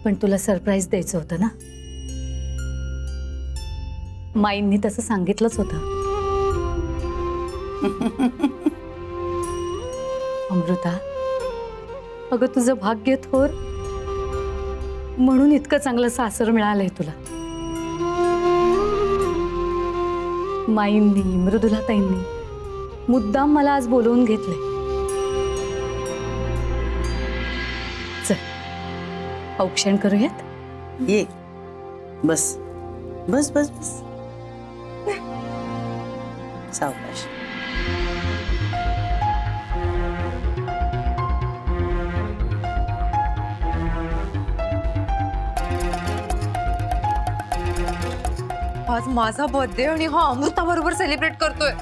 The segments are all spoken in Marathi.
पण तुला सरप्राईज द्यायचं होतं ना. माईंनी तसं सांगितलंच होतं. अमृता, अगं तुझं भाग्य थोर, म्हणून इतकं चांगलं सासर मिळालंय तुला. माईंनी, मृदुलाताईंनी मुद्दाम मला आज बोलवून घेतलंय. चल औक्षण करूयात. ये बस बस बस बस सावकाश. आज माझा बर्थडे आणि हा अमृता बरोबर सेलिब्रेट करतोय.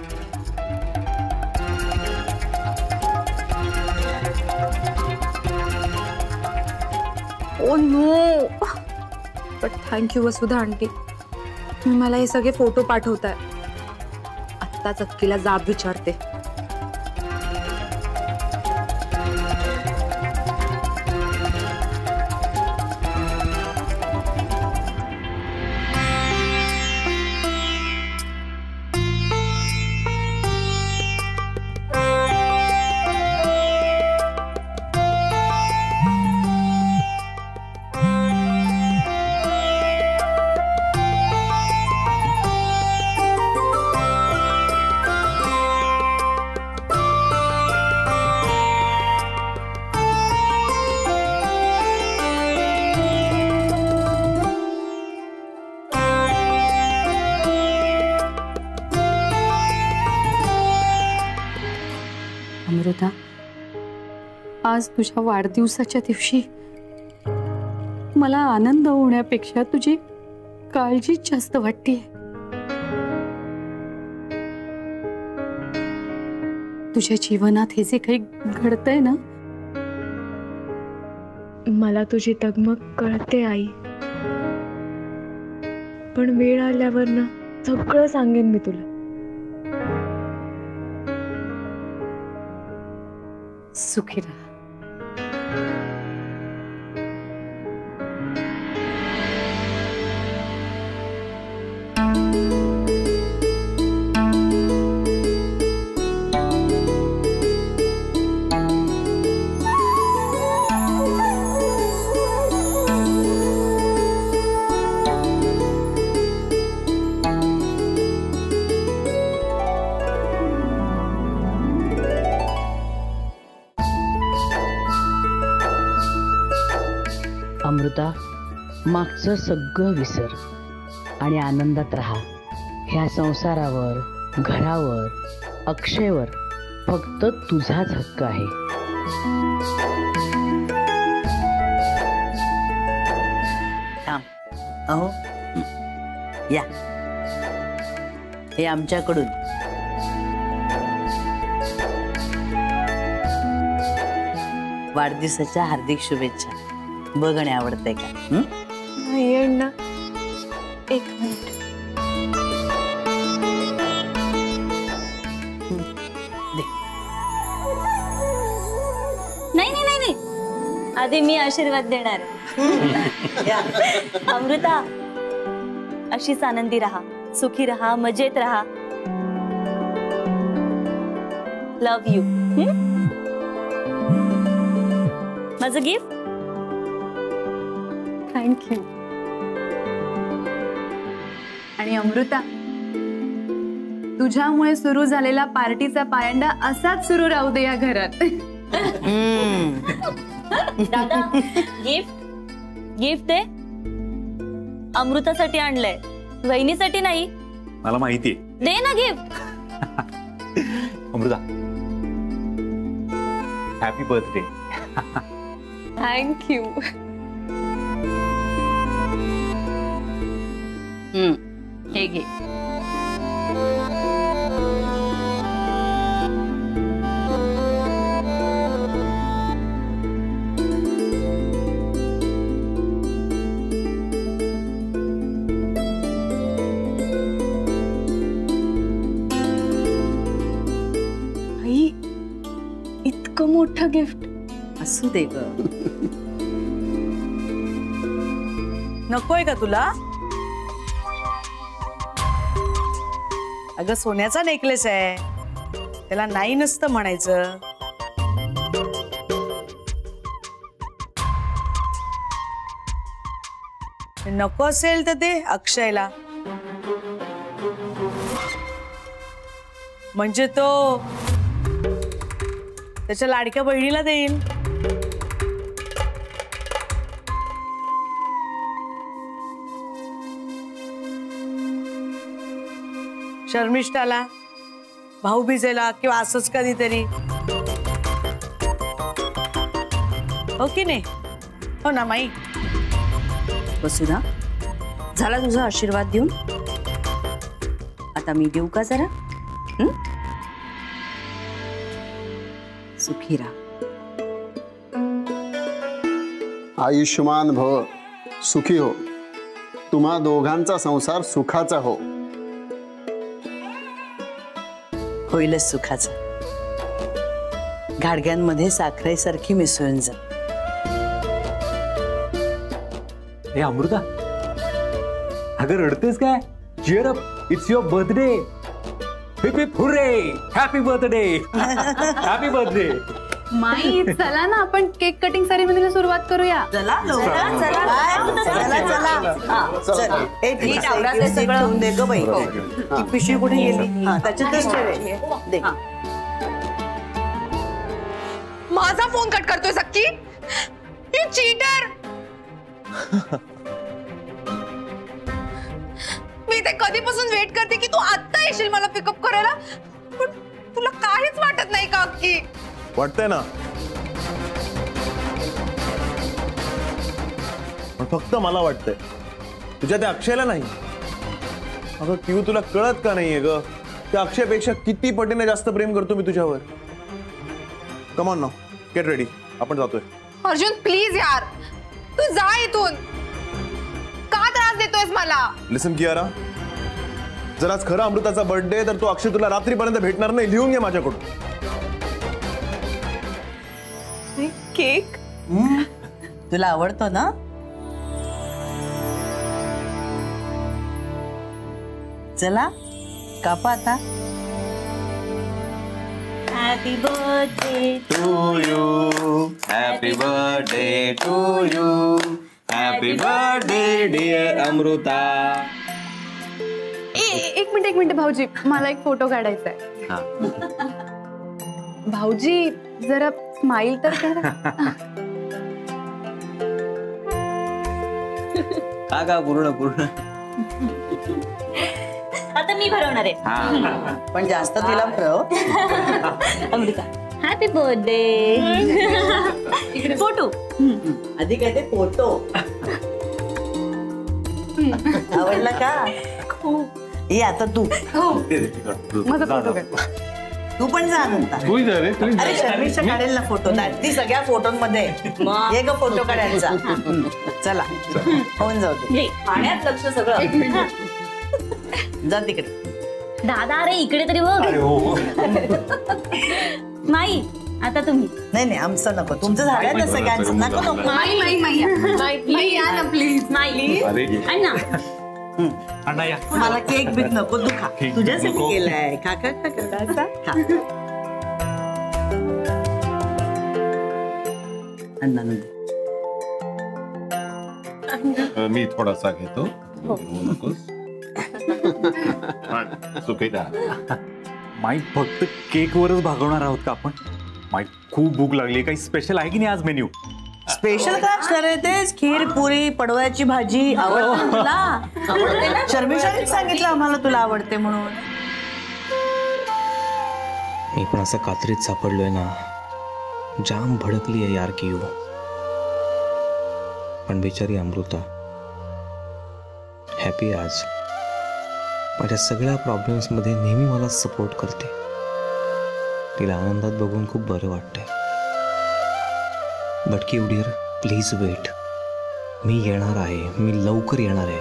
Oh no, but thank you Vasudha aunty, तुम्ही मला हे सगळे फोटो पाठवताय. आत्ताच अक्कीला जाब विचारते. अमृता, आज तुझ्या वाढदिवसाच्या दिवशी मला आनंद होण्यापेक्षा तुझी काळजी जास्त वाटते. तुझ्या जीवनात हे जे काही घडतंय ना, मला तुझी तगमग कळते आई, पण वेळ आल्यावर ना सगळं सांगेन मी तुला. सुखी राहा. अमृता, मागचं सगळं विसर आणि आनंदात राहा. ह्या संसारावर, घरावर, अक्षयवर फक्त तुझाच हक्क आहे. अहो या, हे आमच्याकडून वाढदिवसाच्या हार्दिक शुभेच्छा. बघणे आवडतंय का? नाही अण्णा, एक मिनिट. नाही नाही नाही नाही, आधी मी आशीर्वाद देणार. अमृता, अशीच आनंदी रहा, सुखी रहा, मजेत रहा. लव यू. माझं गिफ्ट. थँक्यू. आणि अमृता, तुझ्यामुळे सुरू झालेला पार्टीचा पायंडा असाच सुरू राहू दे या घरात. दादा, गिफ्ट गिफ्ट दे. अमृतासाठी आणलंय, वहिनीसाठी नाही. मला माहितीये. दे ना gift. Amruta, happy birthday. Thank you. हे घे. आई, इतकं मोठं गिफ्ट. असू दे ग. नकोय का तुला? अगं सोन्याचा नेकलेस आहे, त्याला नाही नसतं म्हणायचं. नको असेल तर ते अक्षयला, म्हणजे तो त्याच्या लाडक्या बहिणीला देईल. शर्मिष्ठाला, भाऊबीजेला किंवा असंच कधीतरी. हो की नाही? हो ना माई? वसुधा, झाला तुझा आशीर्वाद देऊन? आता मी देऊ का जरा? सुखी राहा. आयुष्यमान भव, सुखी हो. तुम्हा दोघांचा संसार सुखाचा हो. होईलच सुखाचं. घाडग्यांमध्ये साखरेसारखी मिसळून जा. हे अमृता, अगं रडतेस काय? Cheer up, it's your birthday. Heap heap hurray, happy birthday. Happy birthday. माई चला ना आपण केक कटिंग सेरेमनीला सुरुवात करूया. चला दे ग बाई. ती पिशवी कुठे गेली? त्याच्यातच ठेवे. दे. माझा फोन कट करतोय सक्की. You cheater. मी ते कधीपासून वेट करते की तू आत्ता येशील मला पिकअप करायला, पण तुला काहीच वाटत नाही का अक्की? वाटतंय ना, पण फक्त मला वाटतंय, तुझ्या त्या अक्षयला नाही. अगं क्यू, तुला कळत का नाहीये ग? त्या अक्षयपेक्षा किती पटीने जास्त प्रेम करतो मी तुझ्यावर. Come on now, get ready, आपण जातोय. अर्जुन प्लीज यार, तू जा इथून. का त्रास देतोयस मला? लिसन कियारा, जर आज खरा अमृताचा बर्थडे तर तो अक्षय तुला रात्रीपर्यंत भेटणार नाही. लिहून घे माझ्याकडून. केक तुला आवडतो ना? चला कापा आता. Happy birthday to you, happy birthday to you, happy birthday dear Amrita. एक मिनिट भाऊजी, मला एक फोटो काढायचा आहे. भाऊजी जरा स्माइल तर करा. का पूर्ण. आता मी भरवणार आहे. पण जास्त तिला भरव. Amrita, happy birthday. फोटो आधी काय ते फोटो. आवडला का? ये आता तू. माझा फोटो काढ. तू पण जा नंतर. अरे शर्मिष्ठा काढेल ना फोटो. ती सगळ्या फोटोंमध्ये ये ग फोटो काढायचा. चला होऊन जाऊ दे. पाण्यात लक्ष सगळं. जा तिकडे. दादा अरे इकडे तरी बघ. माई आता तुम्ही. नाही आमचं नको, तुमचं झालं ना सगळ्यांचं. नको नको. माई या ना प्लीज. माई आणि ना मला केक बीक नको. तू खा, तुझ्यासाठी केलाय. खा खा खा खा. मी थोडासा घेतो. नकोस. माईक फक्त केक वरच भागवणार आहोत का आपण? माईक खूप भूक लागली. काही स्पेशल आहे की नाही आज मेन्यू? स्पेशल काय असणार आहे? तेच खीर, पुरी, पडवळ्याची भाजी. आवडते तुला? आवडते ना? शर्मिष्ठाने सांगितलं आम्हाला तुला आवडते म्हणून. मी पण असं कात्रीत सापडलोय ना, जाम भडकली आहे यार कियू. पण बिचारी अमृता हॅपी आज. माझ्या सगळ्या प्रॉब्लेम्समध्ये नेहमी मला सपोर्ट करते. तिला आनंदात बघून खूप बरं वाटतंय. बट क्यू डिअर, प्लीज वेट. मी येणार आहे, मी लवकर येणार आहे.